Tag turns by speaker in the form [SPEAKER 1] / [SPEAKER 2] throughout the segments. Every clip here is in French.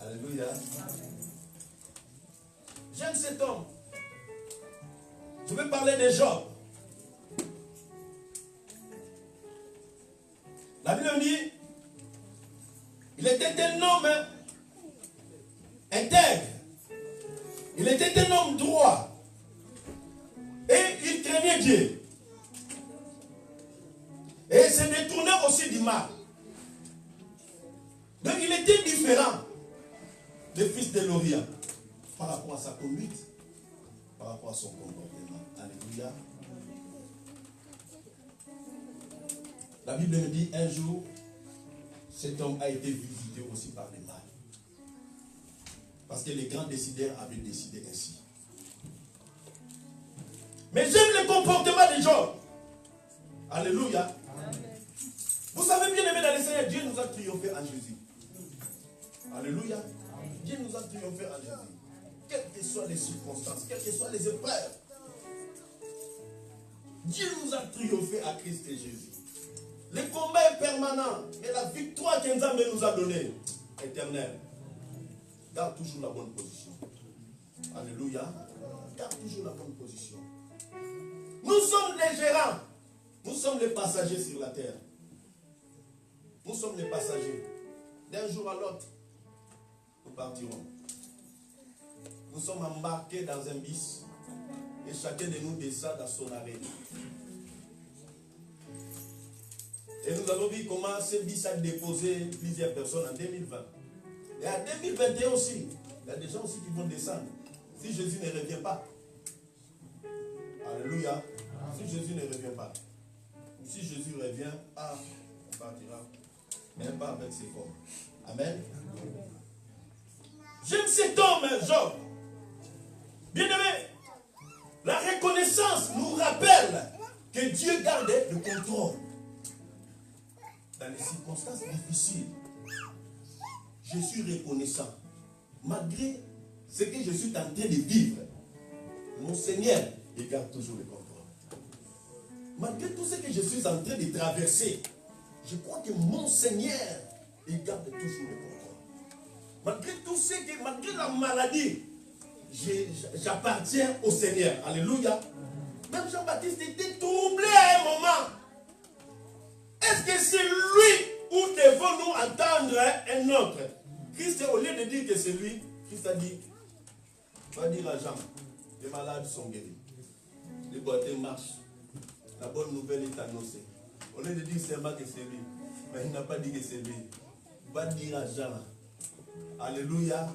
[SPEAKER 1] Alléluia. J'aime cet homme. Je vais parler de Job. La Bible dit, il était un homme intègre. Il était un homme droit. Et il craignait Dieu. Et il se détournait aussi du mal. Donc il était différent des fils de Loria par rapport à sa conduite, par rapport à son comportement. Alléluia. La Bible me dit un jour, cet homme a été visité aussi par le mal. Parce que les grands décideurs avaient décidé ainsi. Mais j'aime le comportement de Job. Alléluia. Amen. Vous savez bien aimé dans le Seigneur, Dieu nous a triomphé en Jésus. Alléluia. Amen. Dieu nous a triomphé en Jésus. Quelles que soient les circonstances, quelles que soient les épreuves, Dieu nous a triomphé à Christ et Jésus. Le combat est permanent, mais la victoire qu'Enzambe nous a donnée, éternelle. Garde toujours la bonne position. Alléluia. Garde toujours la bonne position. Nous sommes les gérants. Nous sommes les passagers sur la terre. Nous sommes les passagers. D'un jour à l'autre, nous partirons. Nous sommes embarqués dans un bus et chacun de nous descend dans son arrêt. Et nous avons vu comment ce bus a déposé plusieurs personnes en 2020. Et en 2021 aussi, il y a des gens aussi qui vont descendre. Si Jésus ne revient pas. Alléluia. Si Jésus ne revient pas. Si Jésus revient, on partira. Mais pas avec ses corps. Amen. J'aime cet homme, Job. Bien-aimé, la reconnaissance nous rappelle que Dieu garde le contrôle. Dans les circonstances difficiles, je suis reconnaissant. Malgré ce que je suis en train de vivre, mon Seigneur, il garde toujours le contrôle. Malgré tout ce que je suis en train de traverser, je crois que mon Seigneur, il garde toujours le contrôle. Malgré tout ce que, malgré la maladie, j'appartiens au Seigneur. Alléluia. Même Jean-Baptiste était troublé à un moment. Est-ce que c'est lui ou devons-nous entendre un autre? Christ, au lieu de dire que c'est lui, Christ a dit, va dire à Jean, les malades sont guéris. Les boiteux marchent. La bonne nouvelle est annoncée. Au lieu de dire seulement que c'est lui, mais il n'a pas dit que c'est lui. Va dire à Jean, alléluia.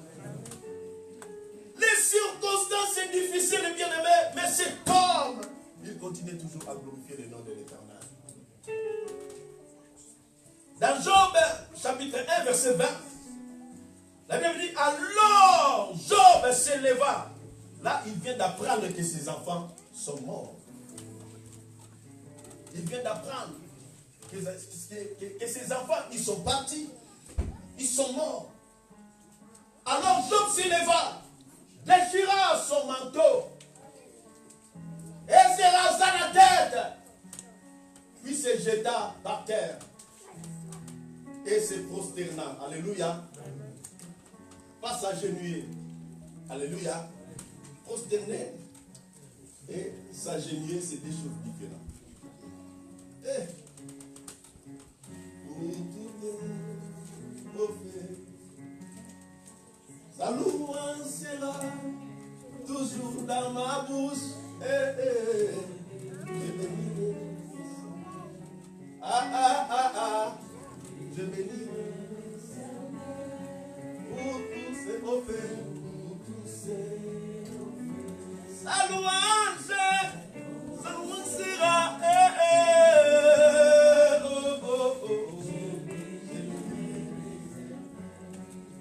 [SPEAKER 1] Les circonstances sont difficiles, bien-aimés, mais cet homme, il continue toujours à glorifier le nom de l'Éternel. Dans Job, chapitre 1, verset 20, la Bible dit, alors Job s'éleva. Là, il vient d'apprendre que ses enfants sont morts. Il vient d'apprendre que ses enfants, ils sont partis. Ils sont morts. Alors Job s'éleva, déchira son manteau et se rasa la tête, puis se jeta par terre et se prosterna. Alléluia. Pas s'agenouiller. Alléluia. Prosterner et s'agenouiller, c'est des choses différentes. Sa louange sera toujours dans ma bouche. Je bénirai pour tous ses prophètes, pour tous ses sa louange sera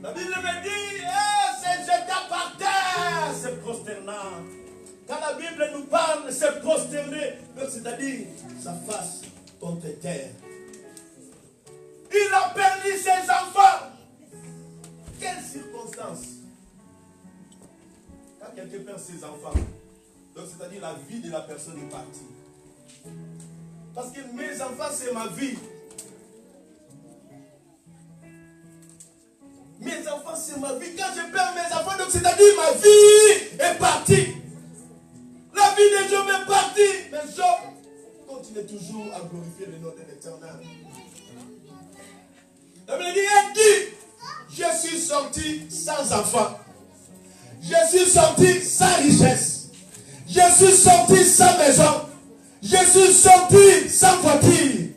[SPEAKER 1] La Bible me dit, c'est jeté par terre, c'est prosternant. Quand la Bible nous parle, c'est prosterné, c'est-à-dire sa face contre terre. Il a perdu ses enfants. Quelle circonstance? Quand quelqu'un perd ses enfants, donc c'est-à-dire la vie de la personne est partie. Parce que mes enfants, c'est ma vie. Mes enfants, c'est ma vie. Quand je perds mes enfants, donc c'est-à-dire ma vie est partie. La vie de Job est partie. Mais Job continue toujours à glorifier le nom de l'Éternel. La Bible dit, je suis sorti sans enfant. Je suis sorti sans richesse. Je suis sorti sans maison. Je suis sorti sans voiture.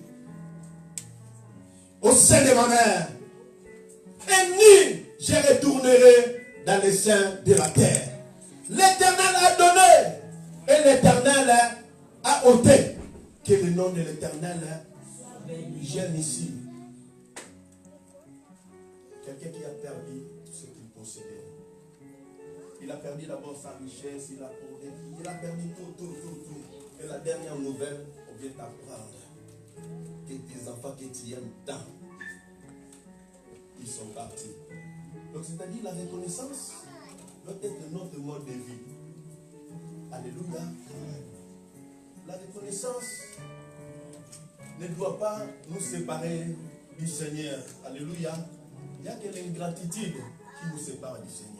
[SPEAKER 1] Au sein de ma mère. Et ni je retournerai dans les seins de la terre. L'Éternel a donné et l'Éternel a ôté. Que le nom de l'Éternel gêne ici. Quelqu'un qui a perdu ce qu'il possédait. Il a perdu d'abord sa richesse, il a perdu tout. Et la dernière nouvelle, on vient t'apprendre que tes enfants que tu aimes tant, ils sont partis. Donc c'est-à-dire la reconnaissance doit être notre mode de vie. Alléluia. La reconnaissance ne doit pas nous séparer du Seigneur. Alléluia. Il n'y a que l'ingratitude qui nous sépare du Seigneur.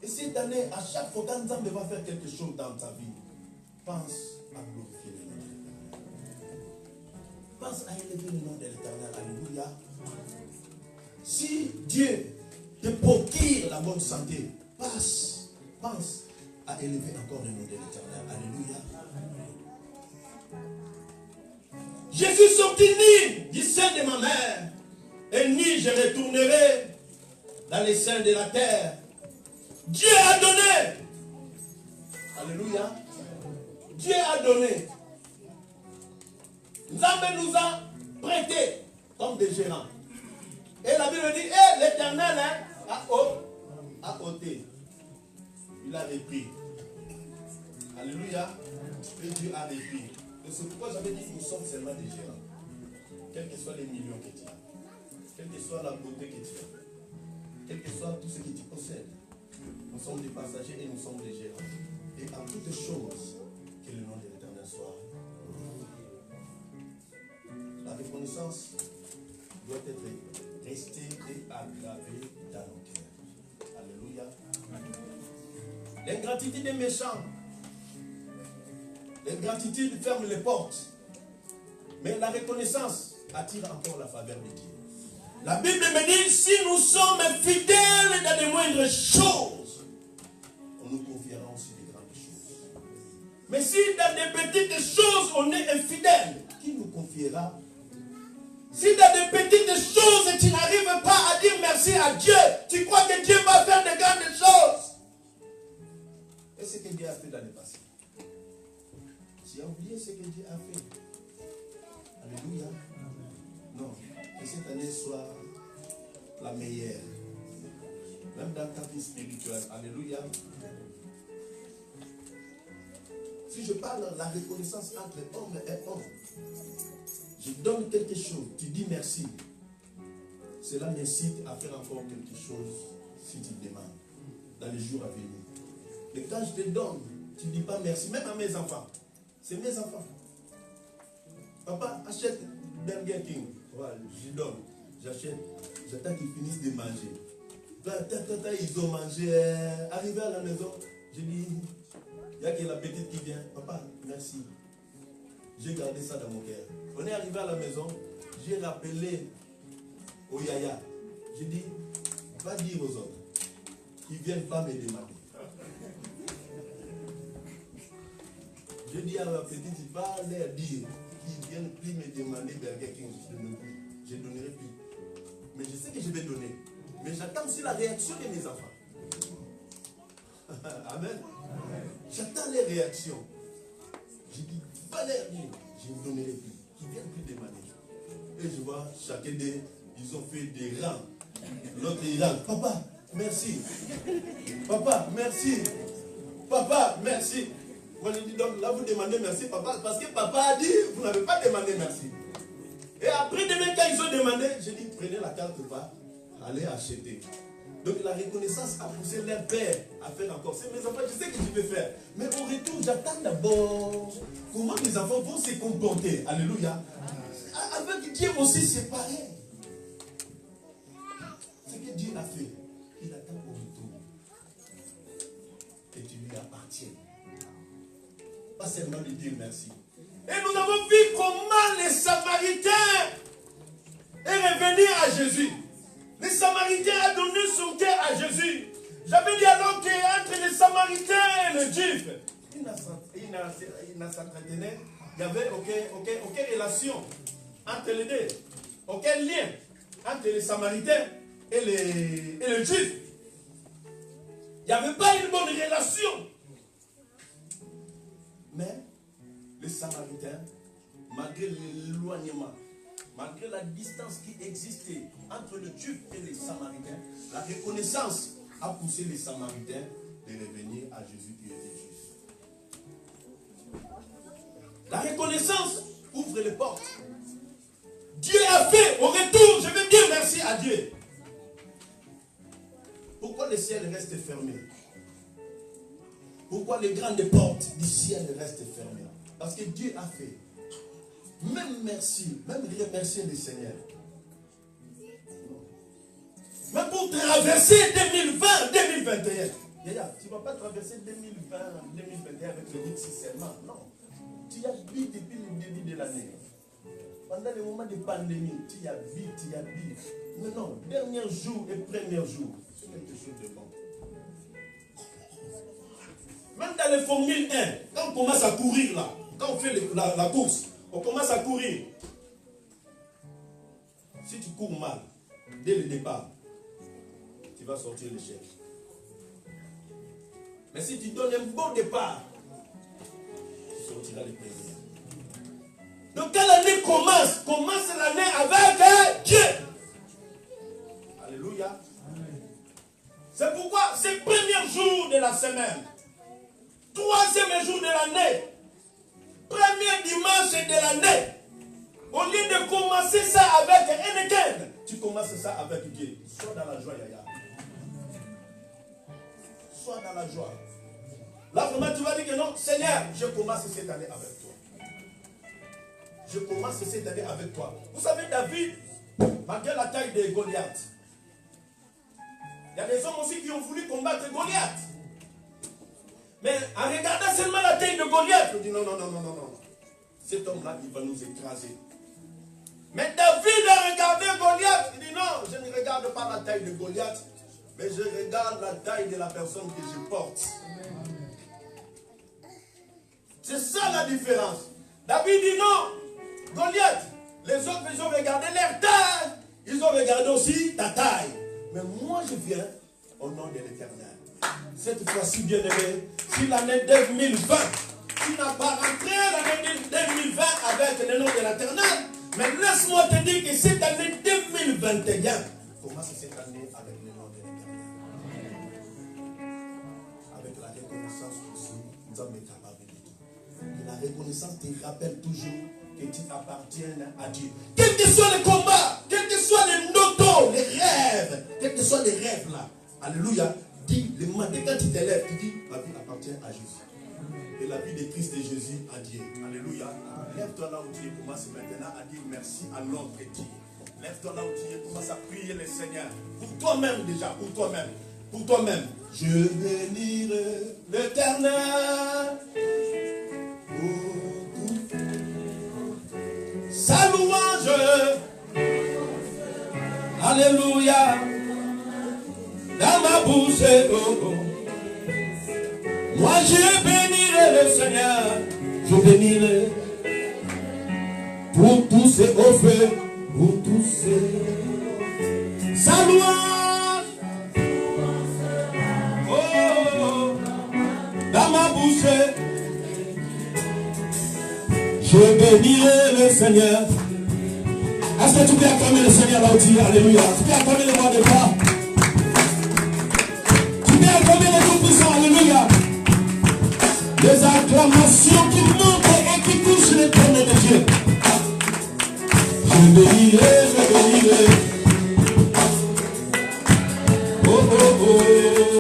[SPEAKER 1] Et cette année, à chaque fois qu'un homme va faire quelque chose dans ta vie, pense à glorifier le nom de l'Éternel. Pense à élever le nom de l'Éternel. Alléluia. Si Dieu te procure la bonne santé, pense à élever encore le nom de l'Éternel. Alléluia. Je suis sorti ni du sein de ma mère, et ni je retournerai dans les seins de la terre. Dieu a donné. Alléluia. Dieu a donné. Nzambe nous a prêté comme des gérants. Et la Bible dit, l'Éternel a ôté. Il a repris. Alléluia. Et Dieu a repris. Et c'est pourquoi j'avais dit que nous sommes seulement des gérants. Quels que soient les millions que tu as, quelle que soit la beauté que tu as, quel que soit tout ce que tu possèdes, nous sommes des passagers et nous sommes des gérants. Et en toutes choses, que le nom de l'Éternel soit. La reconnaissance doit être restée et aggravée dans nos cœurs. Alléluia. L'ingratitude est méchante. L'ingratitude ferme les portes. Mais la reconnaissance attire encore la faveur de Dieu. La Bible me dit, si nous sommes fidèles dans les moindres choses, on nous confiera aussi des grandes choses. Mais si dans des petites choses on est infidèle, qui nous confiera? Si dans des petites choses tu n'arrives pas à dire merci à Dieu, tu crois que Dieu va faire de grandes choses. Et ce que Dieu a fait dans le passé. Tu as oublié ce que Dieu a fait. Alléluia. Non. Que cette année soit la meilleure. Même dans ta vie spirituelle. Alléluia. Si je parle de la reconnaissance entre homme et homme, je donne quelque chose, tu dis merci. Cela m'incite à faire encore quelque chose si tu demandes dans les jours à venir. Mais quand je te donne, tu ne dis pas merci, même à mes enfants. C'est mes enfants. Papa, achète Burger King. Voilà, je donne, j'achète. J'attends qu'ils finissent de manger. Ils ont mangé. Arrivé à la maison, je dis, il y a que la petite qui vient. Papa, merci. J'ai gardé ça dans mon cœur. On est arrivé à la maison, j'ai rappelé au Yaya. J'ai dit, va dire aux autres qu'ils ne viennent pas me demander. Je dis à ma petite, va leur dire qu'ils ne viennent plus me demander Burger King. Je ne donnerai plus. Mais je sais que je vais donner. Mais j'attends aussi la réaction de mes enfants. Amen. J'attends les réactions. Je dis, va leur dire, je ne donnerai plus. Qu'ils ne viennent plus demander. Et je vois chacun d'eux, ils ont fait des rangs. L'autre il range. Papa, merci. Papa, merci. Papa, merci. Moi je dis donc là vous demandez merci papa parce que papa a dit vous n'avez pas demandé merci. Et après demain quand ils ont demandé, je dis prenez la carte pas, allez acheter. Donc la reconnaissance a poussé leur père à faire encore. C'est mes enfants, je sais que je vais faire. Mais au retour, j'attends d'abord comment les enfants vont se comporter. Alléluia. Avec Dieu aussi c'est pareil. Ce que Dieu a fait, il attend au retour. Et tu lui appartiens. Pas seulement de dire merci. Et nous avons vu comment les Samaritains est revenu à Jésus. Les Samaritains ont donné son cœur à Jésus. J'avais dit alors qu'entre les Samaritains et les Juifs, ils ne s'entretenaient. Il n'y avait aucune relation entre les deux. Aucun lien entre les Samaritains et les Juifs. Il n'y avait pas une bonne relation. Mais les Samaritains, malgré l'éloignement, malgré la distance qui existait entre les Juifs et les Samaritains, la reconnaissance a poussé les Samaritains de revenir à Jésus qui était Juif. La reconnaissance ouvre les portes. Dieu a fait, au retour, je veux dire merci à Dieu. Pourquoi le ciel reste fermé? Pourquoi les grandes portes du ciel restent fermées? Parce que Dieu a fait. Même merci, même remercier le Seigneur. Mais pour traverser 2020, 2021, tu ne vas pas traverser 2020, 2021 avec le vide seulement. Non. Tu y as vu depuis le début de l'année. Pendant les moments de pandémie, tu y as vu, tu y as vu. Mais non, dernier jour et premier jour, c'est quelque chose de bon. Même dans les formules 1, quand on commence à courir là, quand on fait la course, on commence à courir. Si tu cours mal, dès le départ, tu vas sortir l'échec. Mais si tu donnes un bon départ, tu sortiras le premier. Donc quand l'année commence l'année avec Dieu. Alléluia. C'est pourquoi c'est le premier jour de la semaine, troisième jour de l'année, premier dimanche de l'année, au lieu de commencer ça avec un week-end, tu commences ça avec Dieu. Sois dans la joie, Yaya. Sois dans la joie. Là, vraiment, tu vas dire que non, Seigneur, je commence cette année avec toi. Je commence cette année avec toi. Vous savez, David, malgré la taille de Goliath, il y a des hommes aussi qui ont voulu combattre Goliath. Mais en regardant seulement la taille de Goliath, on dit non. Cet homme-là, il va nous écraser. Mais David a regardé Goliath. Il dit non, je ne regarde pas la taille de Goliath, mais je regarde la taille de la personne que je porte. C'est ça la différence. David dit non. Goliath, les autres, ils ont regardé leur taille. Ils ont regardé aussi ta taille. Mais moi, je viens au nom de l'Éternel. Cette fois-ci, bien-aimé, si l'année 2020, tu n'as pas rentré l'année 2020 avec le nom de l'Éternel, mais laisse-moi te dire que cette année 2021 commence cette année avec le nom de l'Éternel. Avec la reconnaissance aussi, nous sommes capables de tout. Et la reconnaissance te rappelle toujours que tu appartiens à Dieu. Quel que soit le combat, quel que soit les notos, les rêves, quels que soient les rêves là, alléluia, dis, le matin quand tu te lèves, tu dis, ma vie appartient à Jésus. Et la vie de Christ et Jésus à Dieu. Alléluia. Lève-toi là où tu es, commence maintenant à dire merci à notre Dieu. Lève-toi là où tu es, commence à prier le Seigneur. Pour toi-même déjà, pour toi-même. Pour toi-même. Je bénirai l'Éternel. Sa louange. Alléluia. Dans ma bouche, moi je bénirai le Seigneur. Je bénirai pour tous ses hauts faits, pour tous ses. Sa louange. Oh, dans ma bouche, je bénirai le Seigneur. Est-ce que tu peux acclamer le Seigneur là où tu es? Alléluia. Tu peux acclamer le roi de gloire. Tu peux acclamer le Tout-Puissant. Alléluia. Les acclamations qui montent et qui touchent les trônes de Dieu. Je bénirai, je bénirai.